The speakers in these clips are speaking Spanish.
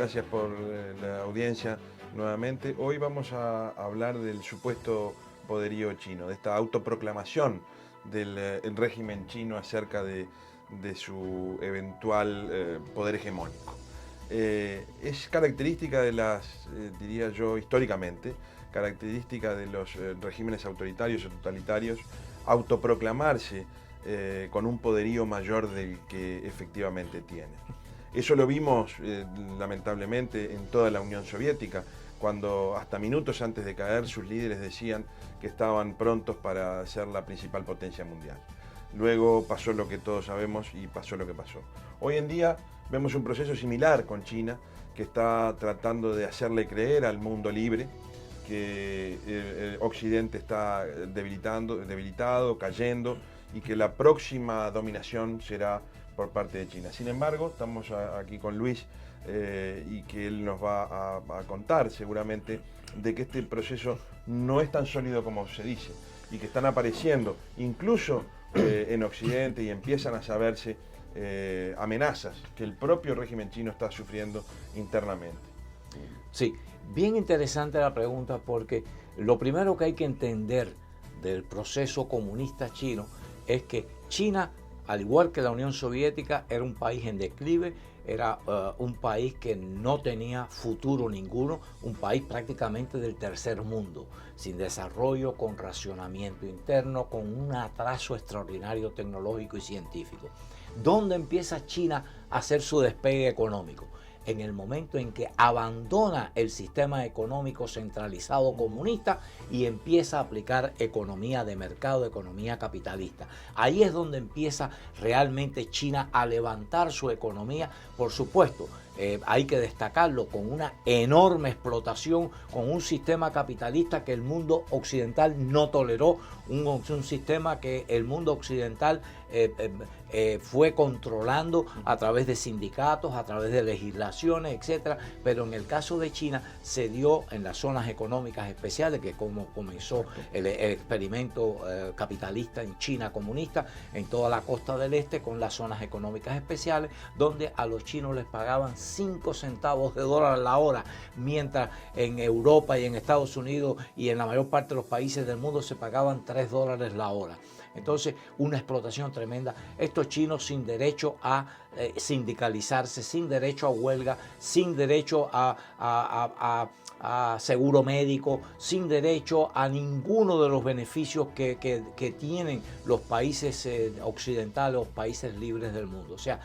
gracias por la audiencia nuevamente. Hoy vamos a hablar del supuesto poderío chino, de esta autoproclamación del régimen chino acerca de su eventual poder hegemónico. Es característica de las, diría yo, históricamente, característica de los regímenes autoritarios o totalitarios, autoproclamarse con un poderío mayor del que efectivamente tienen. Eso lo vimos lamentablemente en toda la Unión Soviética, cuando hasta minutos antes de caer sus líderes decían que estaban prontos para ser la principal potencia mundial. Luego pasó lo que todos sabemos y pasó lo que pasó. Hoy en día vemos un proceso similar con China, que está tratando de hacerle creer al mundo libre que el Occidente está debilitado, cayendo, y que la próxima dominación será por parte de China. Sin embargo, estamos aquí con Luis y que él nos va a contar seguramente de que este proceso no es tan sólido como se dice y que están apareciendo incluso en Occidente y empiezan a saberse amenazas que el propio régimen chino está sufriendo internamente. Sí, bien interesante la pregunta, porque lo primero que hay que entender del proceso comunista chino es que China, al igual que la Unión Soviética, era un país en declive, era un país que no tenía futuro ninguno, un país prácticamente del tercer mundo, sin desarrollo, con racionamiento interno, con un atraso extraordinario tecnológico y científico. ¿Dónde empieza China a hacer su despegue económico? En el momento en que abandona el sistema económico centralizado comunista y empieza a aplicar economía de mercado, economía capitalista. Ahí es donde empieza realmente China a levantar su economía, por supuesto. Hay que destacarlo, con una enorme explotación, con un sistema capitalista que el mundo occidental no toleró, un sistema que el mundo occidental fue controlando a través de sindicatos, a través de legislaciones, etcétera. Pero en el caso de China se dio en las zonas económicas especiales, que como comenzó el experimento capitalista en China comunista, en toda la costa del este, con las zonas económicas especiales, donde a los chinos les pagaban 5 centavos de dólar la hora, mientras en Europa y en Estados Unidos y en la mayor parte de los países del mundo se pagaban 3 dólares la hora. Entonces, una explotación tremenda. Estos chinos sin derecho a sindicalizarse, sin derecho a huelga, sin derecho a seguro médico, sin derecho a ninguno de los beneficios que tienen los países occidentales, los países libres del mundo. O sea,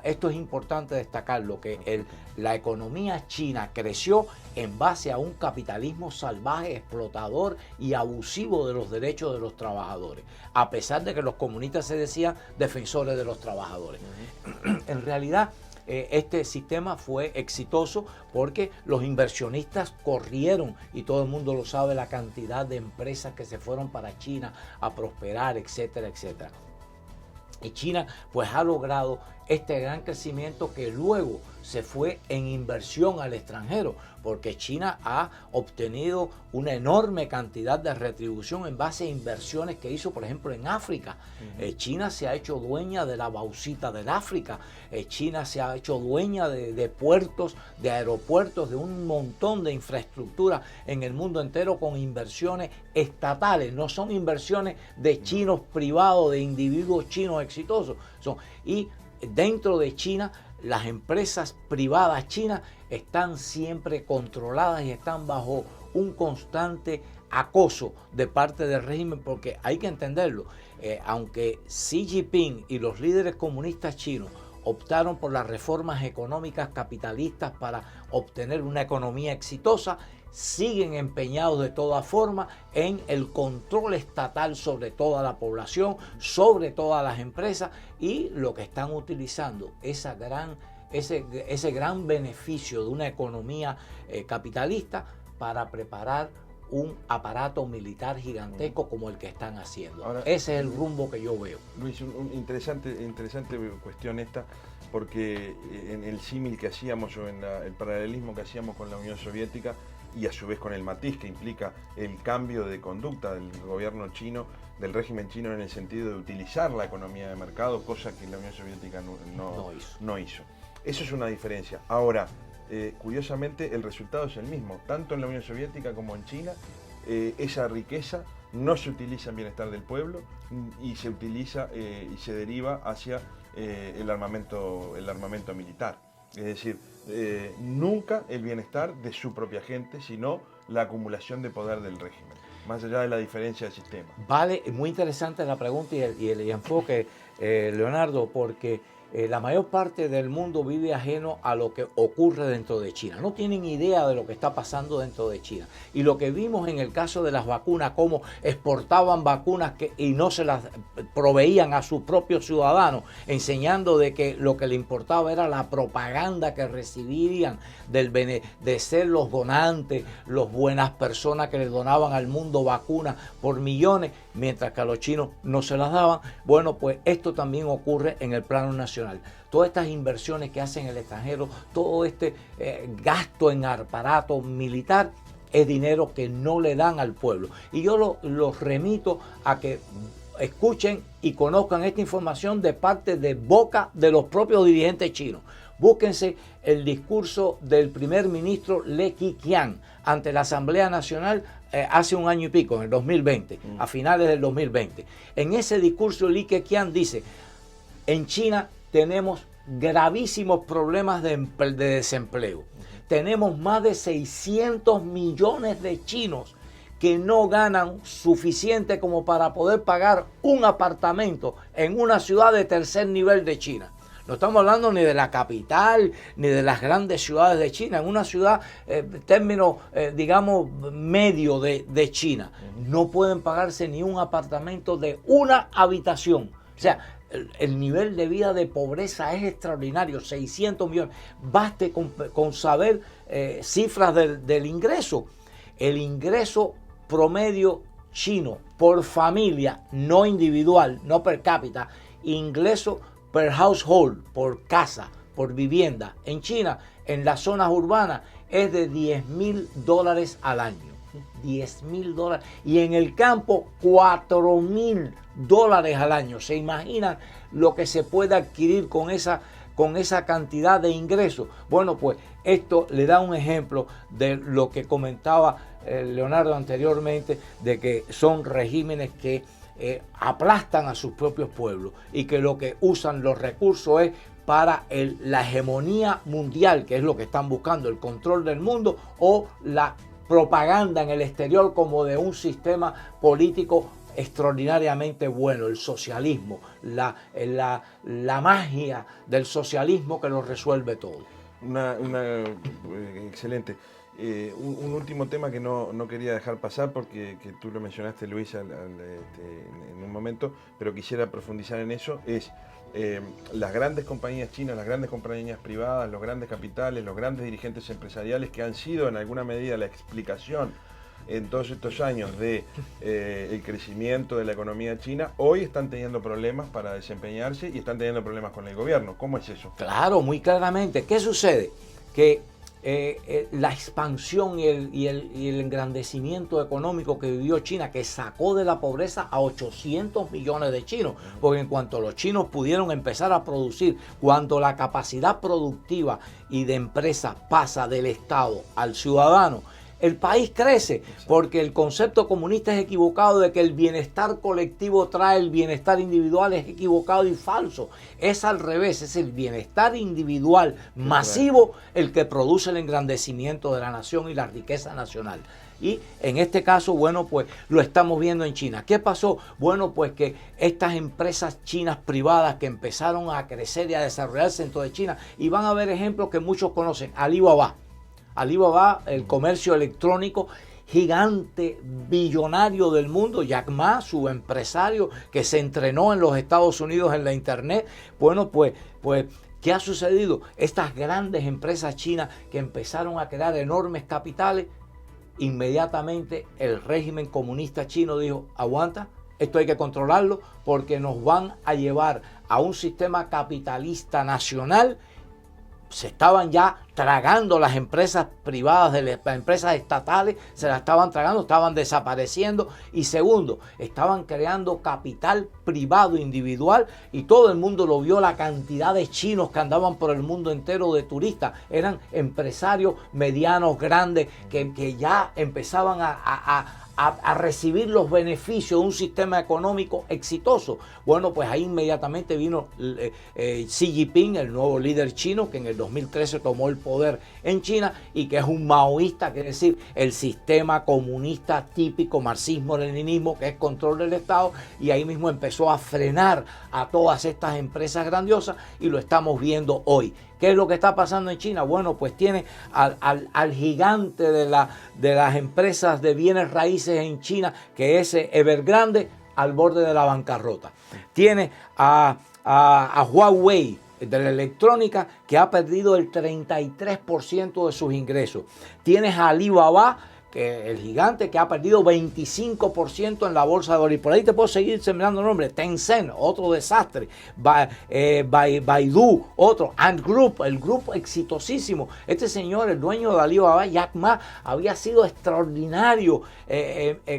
esto es importante destacarlo, que la economía china creció en base a un capitalismo salvaje, explotador y abusivo de los derechos de los trabajadores, a pesar de que los comunistas se decían defensores de los trabajadores. En realidad, este sistema fue exitoso porque los inversionistas corrieron, y todo el mundo lo sabe, la cantidad de empresas que se fueron para China a prosperar, etcétera, etcétera. Y China pues ha logrado este gran crecimiento que luego se fue en inversión al extranjero, porque China ha obtenido una enorme cantidad de retribución en base a inversiones que hizo, por ejemplo, en África. China se ha hecho dueña de la bauxita del África. China se ha hecho dueña de puertos, de aeropuertos, de un montón de infraestructura en el mundo entero con inversiones estatales. No son inversiones de chinos privados, de individuos chinos exitosos. Y dentro de China, las empresas privadas chinas están siempre controladas y están bajo un constante acoso de parte del régimen, porque hay que entenderlo, aunque Xi Jinping y los líderes comunistas chinos optaron por las reformas económicas capitalistas para obtener una economía exitosa, siguen empeñados de todas formas en el control estatal sobre toda la población, sobre todas las empresas, y lo que están utilizando ese gran beneficio de una economía capitalista para preparar un aparato militar gigantesco como el que están haciendo. Ahora, ese es el rumbo que yo veo. Luis, interesante cuestión esta, porque en el símil que hacíamos o en el paralelismo que hacíamos con la Unión Soviética, y a su vez con el matiz que implica el cambio de conducta del gobierno chino, del régimen chino, en el sentido de utilizar la economía de mercado, cosa que la Unión Soviética no hizo. Eso es una diferencia. Ahora, curiosamente el resultado es el mismo, tanto en la Unión Soviética como en China. Esa riqueza no se utiliza en bienestar del pueblo y se utiliza y se deriva hacia el armamento militar. Es decir, nunca el bienestar de su propia gente, sino la acumulación de poder del régimen, más allá de la diferencia de sistema. Vale, muy interesante la pregunta y el enfoque, Leonardo, porque la mayor parte del mundo vive ajeno a lo que ocurre dentro de China. No tienen idea de lo que está pasando dentro de China. Y lo que vimos en el caso de las vacunas, cómo exportaban vacunas y no se las proveían a sus propios ciudadanos, enseñando de que lo que le importaba era la propaganda que recibirían de ser los donantes, los buenas personas que le donaban al mundo vacunas por millones, mientras que a los chinos no se las daban. Bueno, pues esto también ocurre en el plano nacional. Todas estas inversiones que hacen en el extranjero, todo este gasto en aparato militar, es dinero que no le dan al pueblo. Y yo los remito a que escuchen y conozcan esta información de parte de boca de los propios dirigentes chinos. Búsquense el discurso del primer ministro Li Keqiang ante la Asamblea Nacional hace un año y pico, en el 2020, a finales del 2020. En ese discurso Li Keqiang dice: en China tenemos gravísimos problemas de desempleo. Tenemos más de 600 millones de chinos que no ganan suficiente como para poder pagar un apartamento en una ciudad de tercer nivel de China. No estamos hablando ni de la capital, ni de las grandes ciudades de China. En una ciudad, término, digamos, medio de China, no pueden pagarse ni un apartamento de una habitación. O sea, el nivel de vida de pobreza es extraordinario, 600 millones. Baste con saber cifras del ingreso. El ingreso promedio chino por familia, no individual, no per cápita, ingreso per household, por casa, por vivienda, en China, en las zonas urbanas, es de $10,000 al año. $10,000. Y en el campo, $4,000 al año. ¿Se imaginan lo que se puede adquirir con esa cantidad de ingresos? Bueno, pues esto le da un ejemplo de lo que comentaba Leonardo anteriormente, de que son regímenes que aplastan a sus propios pueblos y que lo que usan los recursos es para la hegemonía mundial, que es lo que están buscando, el control del mundo, o la propaganda en el exterior como de un sistema político extraordinariamente bueno, el socialismo, la magia del socialismo que lo resuelve todo. Excelente. Un último tema que no quería dejar pasar, porque que tú lo mencionaste, Luis, en un momento, pero quisiera profundizar en eso, es las grandes compañías chinas, las grandes compañías privadas, los grandes capitales, los grandes dirigentes empresariales que han sido en alguna medida la explicación en todos estos años de el crecimiento de la economía china, hoy están teniendo problemas para desempeñarse y están teniendo problemas con el gobierno. ¿Cómo es eso? Claro, muy claramente. ¿Qué sucede? Que la expansión y el engrandecimiento económico que vivió China, que sacó de la pobreza a 800 millones de chinos, porque en cuanto los chinos pudieron empezar a producir, cuando la capacidad productiva y de empresa pasa del Estado al ciudadano, el país crece, porque el concepto comunista es equivocado de que el bienestar colectivo trae el bienestar individual, es equivocado y falso. Es al revés, es el bienestar individual masivo el que produce el engrandecimiento de la nación y la riqueza nacional. Y en este caso, bueno, pues lo estamos viendo en China. ¿Qué pasó? Bueno, pues que estas empresas chinas privadas que empezaron a crecer y a desarrollarse dentro de China, y van a ver ejemplos que muchos conocen, Alibaba, el comercio electrónico gigante, billonario del mundo, Jack Ma, su empresario que se entrenó en los Estados Unidos en la internet. Bueno, pues ¿qué ha sucedido? Estas grandes empresas chinas que empezaron a crear enormes capitales, inmediatamente el régimen comunista chino dijo: aguanta, esto hay que controlarlo porque nos van a llevar a un sistema capitalista nacional. Se estaban ya tragando las empresas privadas, de las empresas estatales, se las estaban tragando, estaban desapareciendo. Y segundo, estaban creando capital privado individual y todo el mundo lo vio, la cantidad de chinos que andaban por el mundo entero de turistas. Eran empresarios medianos, grandes, que ya empezaban a recibir los beneficios de un sistema económico exitoso. Bueno, pues ahí inmediatamente vino Xi Jinping, el nuevo líder chino, que en el 2013 tomó el poder en China y que es un maoísta, que es decir, el sistema comunista típico, marxismo-leninismo, que es control del Estado, y ahí mismo empezó a frenar a todas estas empresas grandiosas y lo estamos viendo hoy. ¿Qué es lo que está pasando en China? Bueno, pues tiene al gigante de las empresas de bienes raíces en China, que es Evergrande, al borde de la bancarrota. Tiene a Huawei, de la electrónica, que ha perdido el 33% de sus ingresos. Tienes a Alibaba, que el gigante, que ha perdido 25% en la bolsa de valores. Por ahí te puedo seguir sembrando nombres. Tencent, otro desastre. Baidu, otro. Ant Group, el grupo exitosísimo. Este señor, el dueño de Alibaba, Jack Ma, había sido extraordinario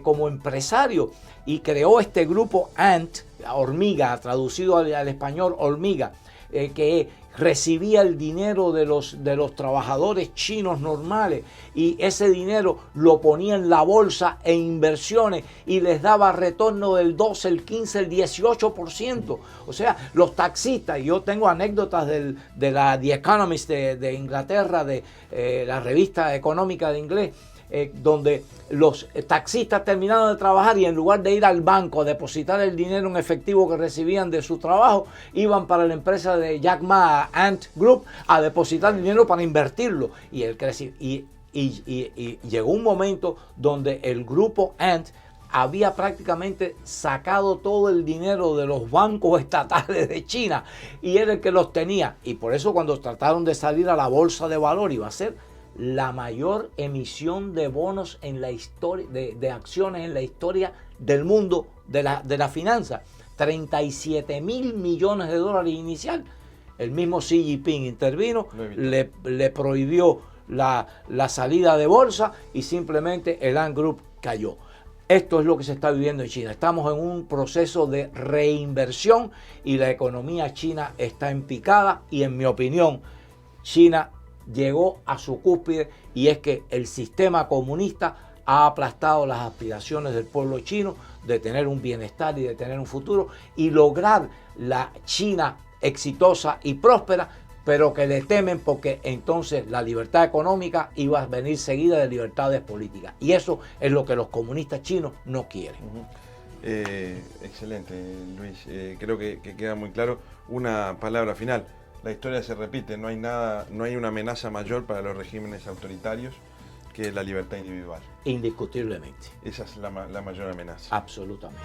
como empresario y creó este grupo Ant, hormiga, traducido al español hormiga, que recibía el dinero de los trabajadores chinos normales y ese dinero lo ponía en la bolsa e inversiones y les daba retorno del 12, el 15, el 18%. O sea, los taxistas, yo tengo anécdotas de la The Economist de Inglaterra, de la revista económica de inglés, donde los taxistas terminaron de trabajar y en lugar de ir al banco a depositar el dinero en efectivo que recibían de su trabajo, iban para la empresa de Jack Ma, Ant Group, a depositar dinero para invertirlo. Y llegó un momento donde el grupo Ant había prácticamente sacado todo el dinero de los bancos estatales de China y era el que los tenía. Y por eso cuando trataron de salir a la bolsa de valor, iba a ser la mayor emisión de bonos en la historia, de acciones en la historia del mundo de la finanza. 37.000 millones de dólares inicial. El mismo Xi Jinping intervino, le prohibió la salida de bolsa y simplemente el Ant Group cayó. Esto es lo que se está viviendo en China. Estamos en un proceso de reinversión y la economía china está en picada y, en mi opinión, China llegó a su cúspide, y es que el sistema comunista ha aplastado las aspiraciones del pueblo chino de tener un bienestar y de tener un futuro y lograr la China exitosa y próspera, pero que le temen porque entonces la libertad económica iba a venir seguida de libertades políticas. Y eso es lo que los comunistas chinos no quieren. Excelente, Luis. Creo que queda muy claro. Una palabra final. La historia se repite, no hay una amenaza mayor para los regímenes autoritarios que la libertad individual. Indiscutiblemente. Esa es la mayor amenaza. Absolutamente.